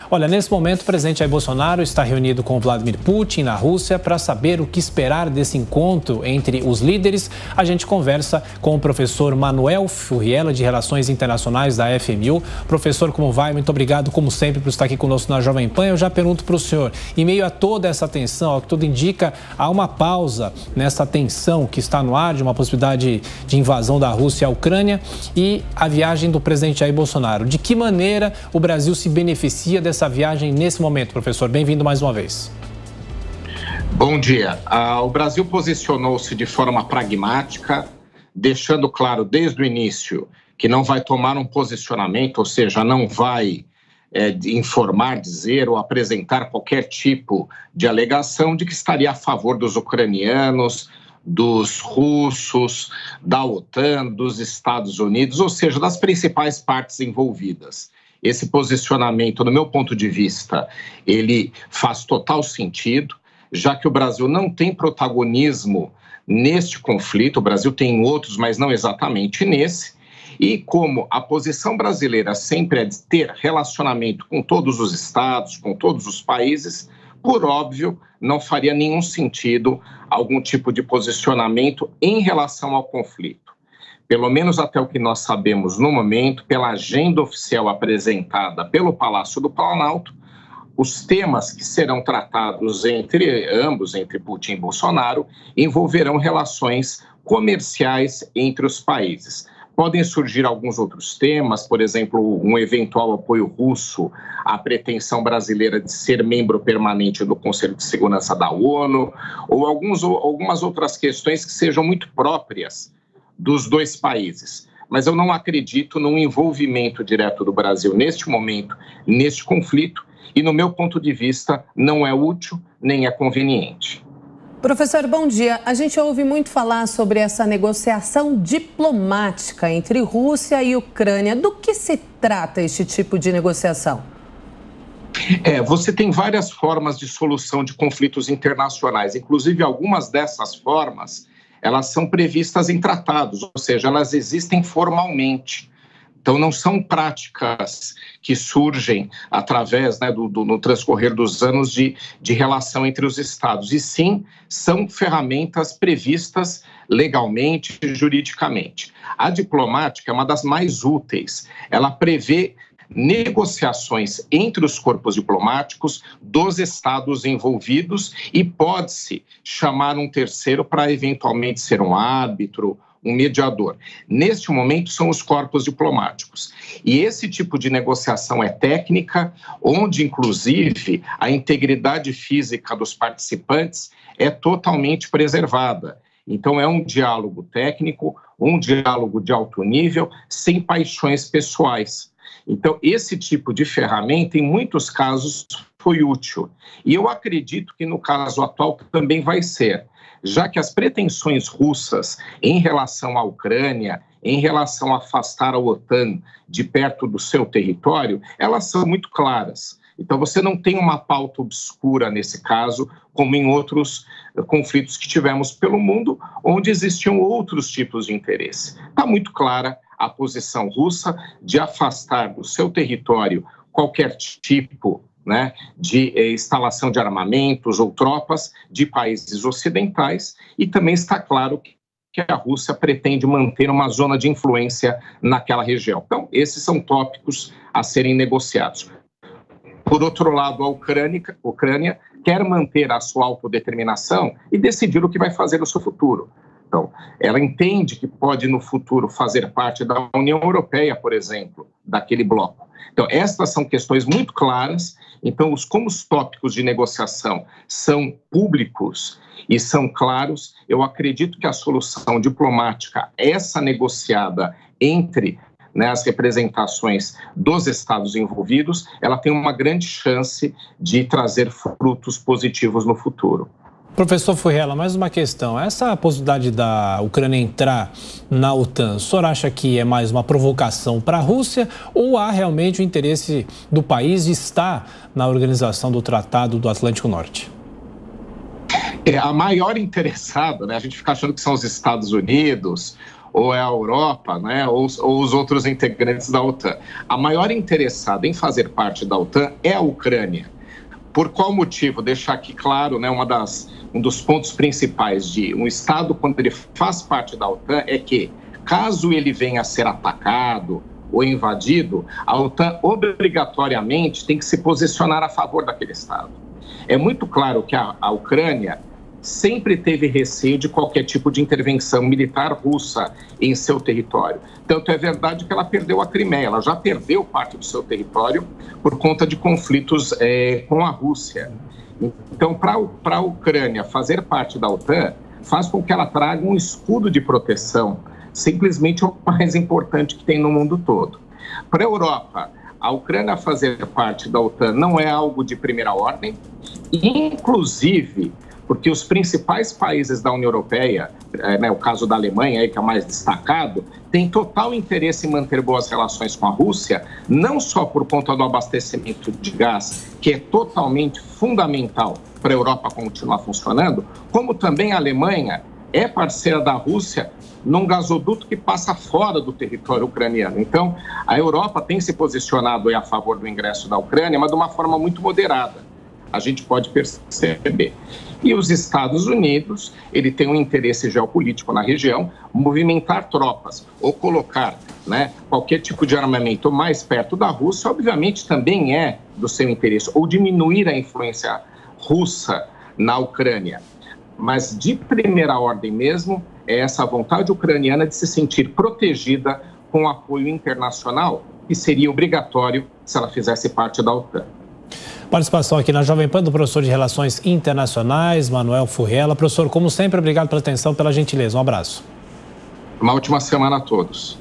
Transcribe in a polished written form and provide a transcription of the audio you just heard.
Olha, nesse momento, o presidente Jair Bolsonaro está reunido com Vladimir Putin na Rússia para saber o que esperar desse encontro entre os líderes. A gente conversa com o professor Manuel Furriela, de Relações Internacionais da FMU. Professor, como vai? Muito obrigado, como sempre, por estar aqui conosco na Jovem Pan. Eu já pergunto para o senhor, em meio a toda essa tensão, ao que tudo indica, há uma pausa nessa tensão que está no ar, de uma possibilidade de invasão da Rússia à Ucrânia e a viagem do presidente Jair Bolsonaro. De que maneira o Brasil se beneficia dessa viagem nesse momento, professor? Bem-vindo mais uma vez. Bom dia. O Brasil posicionou-se de forma pragmática, deixando claro desde o início que não vai tomar um posicionamento, ou seja, não vai informar, dizer ou apresentar qualquer tipo de alegação de que estaria a favor dos ucranianos, dos russos, da OTAN, dos Estados Unidos, ou seja, das principais partes envolvidas. Esse posicionamento, do meu ponto de vista, ele faz total sentido, já que o Brasil não tem protagonismo neste conflito, o Brasil tem outros, mas não exatamente nesse, e como a posição brasileira sempre é de ter relacionamento com todos os estados, com todos os países, por óbvio, não faria nenhum sentido algum tipo de posicionamento em relação ao conflito. Pelo menos até o que nós sabemos no momento, pela agenda oficial apresentada pelo Palácio do Planalto, os temas que serão tratados entre ambos, entre Putin e Bolsonaro, envolverão relações comerciais entre os países. Podem surgir alguns outros temas, por exemplo, um eventual apoio russo à pretensão brasileira de ser membro permanente do Conselho de Segurança da ONU, ou algumas outras questões que sejam muito próprias dos dois países. Mas eu não acredito num envolvimento direto do Brasil neste momento, neste conflito, e no meu ponto de vista não é útil nem é conveniente. Professor, bom dia. A gente ouve muito falar sobre essa negociação diplomática entre Rússia e Ucrânia. Do que se trata este tipo de negociação? Você tem várias formas de solução de conflitos internacionais. Inclusive, algumas dessas formas, elas são previstas em tratados, ou seja, elas existem formalmente. Então, não são práticas que surgem através, no transcorrer dos anos de relação entre os estados, e sim são ferramentas previstas legalmente e juridicamente. A diplomática é uma das mais úteis. Ela prevê negociações entre os corpos diplomáticos dos estados envolvidos e pode-se chamar um terceiro para eventualmente ser um árbitro, um mediador. Neste momento são os corpos diplomáticos. E esse tipo de negociação é técnica, onde inclusive a integridade física dos participantes é totalmente preservada. Então é um diálogo técnico, um diálogo de alto nível, sem paixões pessoais. Então esse tipo de ferramenta, em muitos casos, foi útil. E eu acredito que no caso atual também vai ser, já que as pretensões russas em relação à Ucrânia, em relação a afastar a OTAN de perto do seu território, elas são muito claras. Então você não tem uma pauta obscura nesse caso, como em outros conflitos que tivemos pelo mundo, onde existiam outros tipos de interesse. Está muito clara a posição russa de afastar do seu território qualquer tipo de instalação de armamentos ou tropas de países ocidentais, e também está claro que a Rússia pretende manter uma zona de influência naquela região. Então, esses são tópicos a serem negociados. Por outro lado, a Ucrânia quer manter a sua autodeterminação e decidir o que vai fazer no seu futuro. Então, ela entende que pode, no futuro, fazer parte da União Europeia, por exemplo, daquele bloco. Então, estas são questões muito claras. Então, como os tópicos de negociação são públicos e são claros, eu acredito que a solução diplomática, essa negociada entre as representações dos estados envolvidos, ela tem uma grande chance de trazer frutos positivos no futuro. Professor Furriela, mais uma questão. Essa possibilidade da Ucrânia entrar na OTAN, o senhor acha que é mais uma provocação para a Rússia ou há realmente o interesse do país de estar na organização do Tratado do Atlântico Norte? A maior interessada, a gente fica achando que são os Estados Unidos ou é a Europa, né, ou os outros integrantes da OTAN. A maior interessada em fazer parte da OTAN é a Ucrânia. Por qual motivo? Deixar aqui claro, né, um dos pontos principais de um Estado, quando ele faz parte da OTAN, é que, caso ele venha a ser atacado ou invadido, a OTAN obrigatoriamente tem que se posicionar a favor daquele Estado. É muito claro que a Ucrânia sempre teve receio de qualquer tipo de intervenção militar russa em seu território. Tanto é verdade que ela perdeu a Crimeia, ela já perdeu parte do seu território por conta de conflitos com a Rússia. Então, para a Ucrânia fazer parte da OTAN, faz com que ela traga um escudo de proteção, simplesmente o mais importante que tem no mundo todo. Para a Europa, a Ucrânia fazer parte da OTAN não é algo de primeira ordem, inclusive porque os principais países da União Europeia, o caso da Alemanha, que é o mais destacado, tem total interesse em manter boas relações com a Rússia, não só por conta do abastecimento de gás, que é totalmente fundamental para a Europa continuar funcionando, como também a Alemanha é parceira da Rússia num gasoduto que passa fora do território ucraniano. Então, a Europa tem se posicionado a favor do ingresso da Ucrânia, mas de uma forma muito moderada. A gente pode perceber. E os Estados Unidos, ele tem um interesse geopolítico na região, movimentar tropas ou colocar, né, qualquer tipo de armamento mais perto da Rússia, obviamente também é do seu interesse, ou diminuir a influência russa na Ucrânia. Mas de primeira ordem mesmo, é essa vontade ucraniana de se sentir protegida com apoio internacional, que seria obrigatório se ela fizesse parte da OTAN. Participação aqui na Jovem Pan do professor de Relações Internacionais, Manuel Furriela. Professor, como sempre, obrigado pela atenção, pela gentileza. Um abraço. Uma ótima semana a todos.